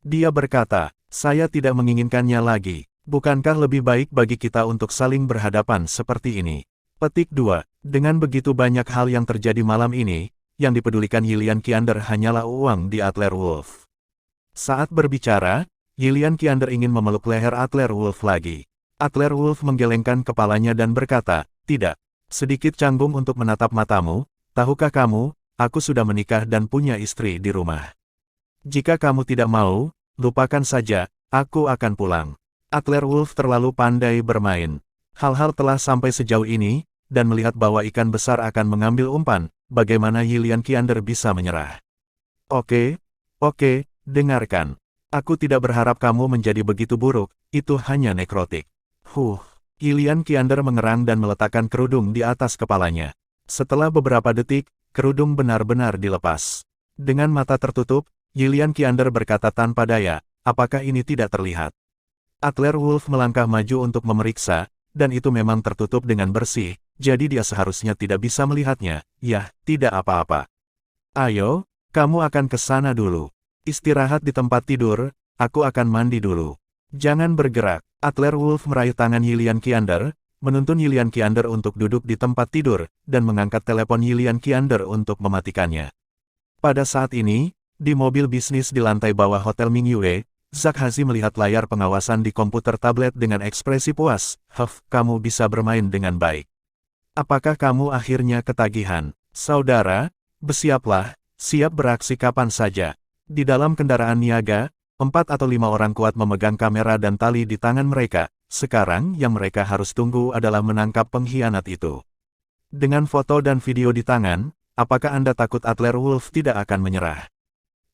Dia berkata, saya tidak menginginkannya lagi. Bukankah lebih baik bagi kita untuk saling berhadapan seperti ini? Petik 2. Dengan begitu banyak hal yang terjadi malam ini, yang dipedulikan Yilian Qiander hanyalah uang di Adler Wolf. Saat berbicara, Yilian Qiander ingin memeluk leher Adler Wolf lagi. Adler Wolf menggelengkan kepalanya dan berkata, tidak. Sedikit canggung untuk menatap matamu, tahukah kamu, aku sudah menikah dan punya istri di rumah. Jika kamu tidak mau, lupakan saja, aku akan pulang. Adler Wolf terlalu pandai bermain. Hal-hal telah sampai sejauh ini, dan melihat bahwa ikan besar akan mengambil umpan, bagaimana Yilian Qiander bisa menyerah? Oke, dengarkan. Aku tidak berharap kamu menjadi begitu buruk, itu hanya nekrotik. Yilian Qiander mengerang dan meletakkan kerudung di atas kepalanya. Setelah beberapa detik, kerudung benar-benar dilepas. Dengan mata tertutup, Yilian Qiander berkata tanpa daya, apakah ini tidak terlihat? Adler Wolf melangkah maju untuk memeriksa, dan itu memang tertutup dengan bersih, jadi dia seharusnya tidak bisa melihatnya. Yah, tidak apa-apa. Ayo, kamu akan ke sana dulu. Istirahat di tempat tidur, aku akan mandi dulu. Jangan bergerak. Adler Wolf meraih tangan Yilian Qiander, menuntun Yilian Qiander untuk duduk di tempat tidur, dan mengangkat telepon Yilian Qiander untuk mematikannya. Pada saat ini, di mobil bisnis di lantai bawah Hotel Mingyue, Zhak Hazi melihat layar pengawasan di komputer tablet dengan ekspresi puas. Kamu bisa bermain dengan baik. Apakah kamu akhirnya ketagihan? Saudara, bersiaplah, siap beraksi kapan saja. Di dalam kendaraan niaga, 4 atau 5 orang kuat memegang kamera dan tali di tangan mereka. Sekarang yang mereka harus tunggu adalah menangkap pengkhianat itu. Dengan foto dan video di tangan, apakah Anda takut Adler Wolf tidak akan menyerah?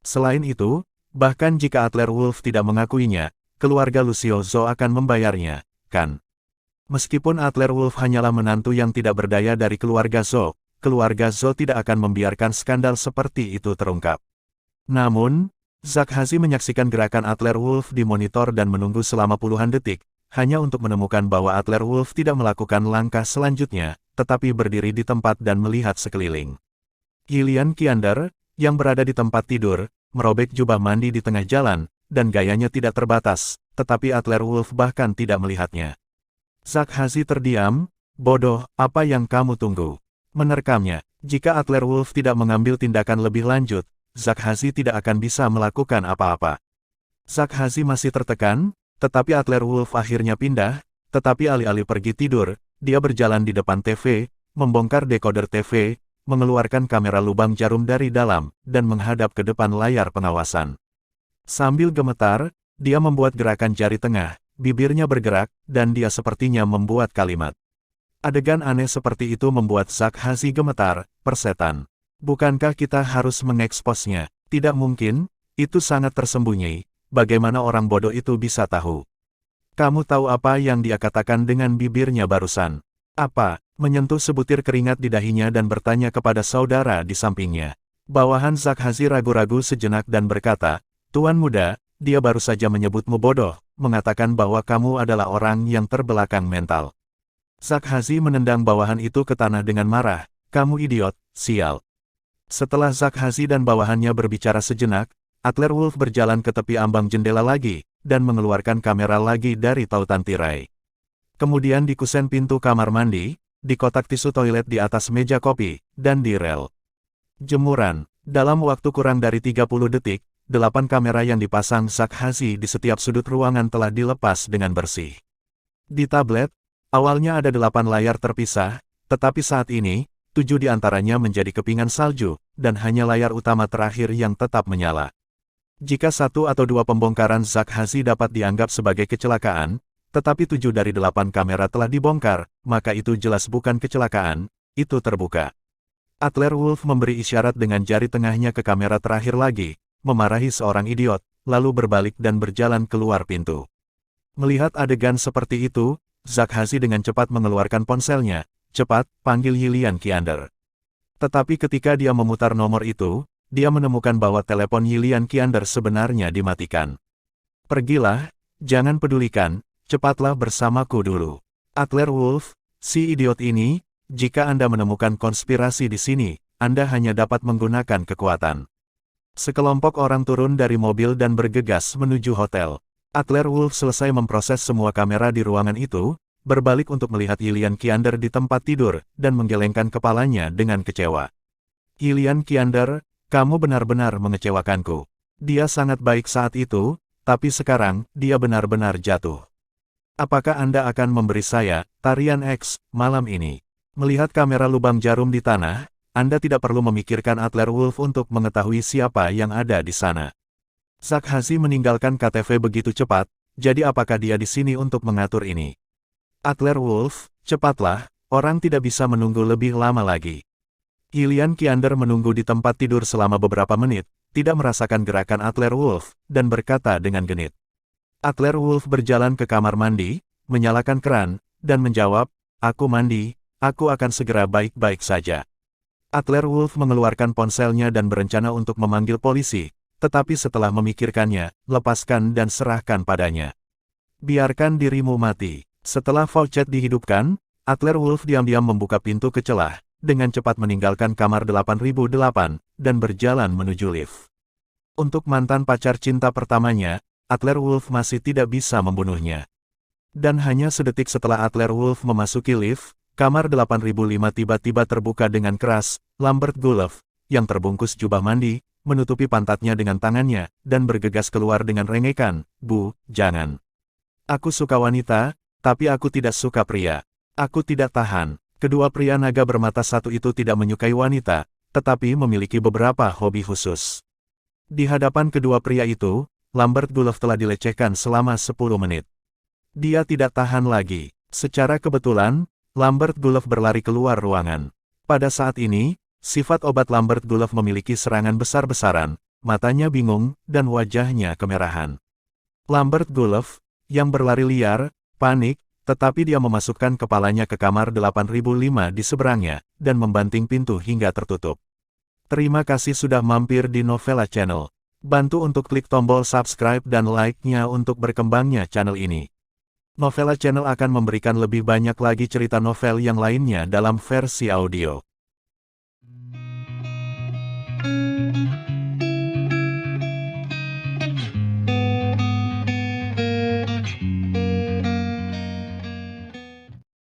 Selain itu, bahkan jika Adler Wolf tidak mengakuinya, keluarga Lucio Zhou akan membayarnya, kan? Meskipun Adler Wolf hanyalah menantu yang tidak berdaya dari keluarga Zhou, keluarga Zhou tidak akan membiarkan skandal seperti itu terungkap. Namun, Zhak Hazi menyaksikan gerakan Adler Wolf di monitor dan menunggu selama puluhan detik, hanya untuk menemukan bahwa Adler Wolf tidak melakukan langkah selanjutnya, tetapi berdiri di tempat dan melihat sekeliling. Yilian Qiander, yang berada di tempat tidur, merobek jubah mandi di tengah jalan, dan gayanya tidak terbatas, tetapi Adler Wolf bahkan tidak melihatnya. Zhak Hazi terdiam, bodoh, apa yang kamu tunggu? Menerkamnya, jika Adler Wolf tidak mengambil tindakan lebih lanjut, Zhak Hazi tidak akan bisa melakukan apa-apa. Zhak Hazi masih tertekan, tetapi Adler Wolf akhirnya pindah, tetapi alih-alih pergi tidur, dia berjalan di depan TV, membongkar dekoder TV, mengeluarkan kamera lubang jarum dari dalam, dan menghadap ke depan layar pengawasan. Sambil gemetar, dia membuat gerakan jari tengah, bibirnya bergerak, dan dia sepertinya membuat kalimat. Adegan aneh seperti itu membuat Zhak Hazi gemetar, persetan. Bukankah kita harus mengeksposnya? Tidak mungkin, itu sangat tersembunyi, bagaimana orang bodoh itu bisa tahu? Kamu tahu apa yang dia katakan dengan bibirnya barusan? Apa? Menyentuh sebutir keringat di dahinya dan bertanya kepada saudara di sampingnya. Bawahan Zhak Hazi ragu-ragu sejenak dan berkata, Tuan muda, dia baru saja menyebutmu bodoh, mengatakan bahwa kamu adalah orang yang terbelakang mental. Zhak Hazi menendang bawahan itu ke tanah dengan marah, kamu idiot, sial. Setelah Zhak Hazi dan bawahannya berbicara sejenak, Adler Wolf berjalan ke tepi ambang jendela lagi, dan mengeluarkan kamera lagi dari tautan tirai. Kemudian di kusen pintu kamar mandi, di kotak tisu toilet di atas meja kopi, dan di rel jemuran. Dalam waktu kurang dari 30 detik, 8 kamera yang dipasang Zhak Hazi di setiap sudut ruangan telah dilepas dengan bersih. Di tablet, awalnya ada 8 layar terpisah, tetapi saat ini, 7 di antaranya menjadi kepingan salju, dan hanya layar utama terakhir yang tetap menyala. Jika 1 atau 2 pembongkaran Zack Hazy dapat dianggap sebagai kecelakaan, tetapi 7 dari 8 kamera telah dibongkar, maka itu jelas bukan kecelakaan, itu terbuka. Adler Wolf memberi isyarat dengan jari tengahnya ke kamera terakhir lagi, memarahi seorang idiot, lalu berbalik dan berjalan keluar pintu. Melihat adegan seperti itu, Zack Hazy dengan cepat mengeluarkan ponselnya. Cepat, panggil Yilian Kiander. Tetapi ketika dia memutar nomor itu, dia menemukan bahwa telepon Yilian Kiander sebenarnya dimatikan. Pergilah, jangan pedulikan, cepatlah bersamaku dulu. Adler Wolf, si idiot ini, jika Anda menemukan konspirasi di sini, Anda hanya dapat menggunakan kekuatan. Sekelompok orang turun dari mobil dan bergegas menuju hotel. Adler Wolf selesai memproses semua kamera di ruangan itu, berbalik untuk melihat Yilian Kiander di tempat tidur, dan menggelengkan kepalanya dengan kecewa. Yilian Kiander, kamu benar-benar mengecewakanku. Dia sangat baik saat itu, tapi sekarang, dia benar-benar jatuh. Apakah Anda akan memberi saya tarian X malam ini? Melihat kamera lubang jarum di tanah, Anda tidak perlu memikirkan Adler Wolf untuk mengetahui siapa yang ada di sana. Zack Hazy meninggalkan KTV begitu cepat, jadi apakah dia di sini untuk mengatur ini? Adler Wolf, cepatlah, orang tidak bisa menunggu lebih lama lagi. Yilian Kiander menunggu di tempat tidur selama beberapa menit, tidak merasakan gerakan Adler Wolf, dan berkata dengan genit. Adler Wolf berjalan ke kamar mandi, menyalakan keran, dan menjawab, aku mandi, aku akan segera baik-baik saja. Adler Wolf mengeluarkan ponselnya dan berencana untuk memanggil polisi, tetapi setelah memikirkannya, lepaskan dan serahkan padanya. Biarkan dirimu mati. Setelah voucher dihidupkan, Adler Wolf diam-diam membuka pintu ke celah, dengan cepat meninggalkan kamar 8008, dan berjalan menuju lift. Untuk mantan pacar cinta pertamanya, Adler Wolf masih tidak bisa membunuhnya. Dan hanya sedetik setelah Adler Wolf memasuki lift, kamar 8005 tiba-tiba terbuka dengan keras. Lambert Gulev, yang terbungkus jubah mandi, menutupi pantatnya dengan tangannya, dan bergegas keluar dengan rengekan, Bu, jangan. Aku suka wanita, tapi aku tidak suka pria. Aku tidak tahan. Kedua pria naga bermata satu itu tidak menyukai wanita, tetapi memiliki beberapa hobi khusus. Di hadapan kedua pria itu, Lambert Gulev telah dilecehkan selama 10 menit. Dia tidak tahan lagi. Secara kebetulan, Lambert Gulev berlari keluar ruangan. Pada saat ini, sifat obat Lambert Gulev memiliki serangan besar-besaran, matanya bingung, dan wajahnya kemerahan. Lambert Gulev, yang berlari liar, panik, tetapi dia memasukkan kepalanya ke kamar 8005 di seberangnya, dan membanting pintu hingga tertutup. Terima kasih sudah mampir di Novela Channel. Bantu untuk klik tombol subscribe dan like-nya untuk berkembangnya channel ini. Novela Channel akan memberikan lebih banyak lagi cerita novel yang lainnya dalam versi audio.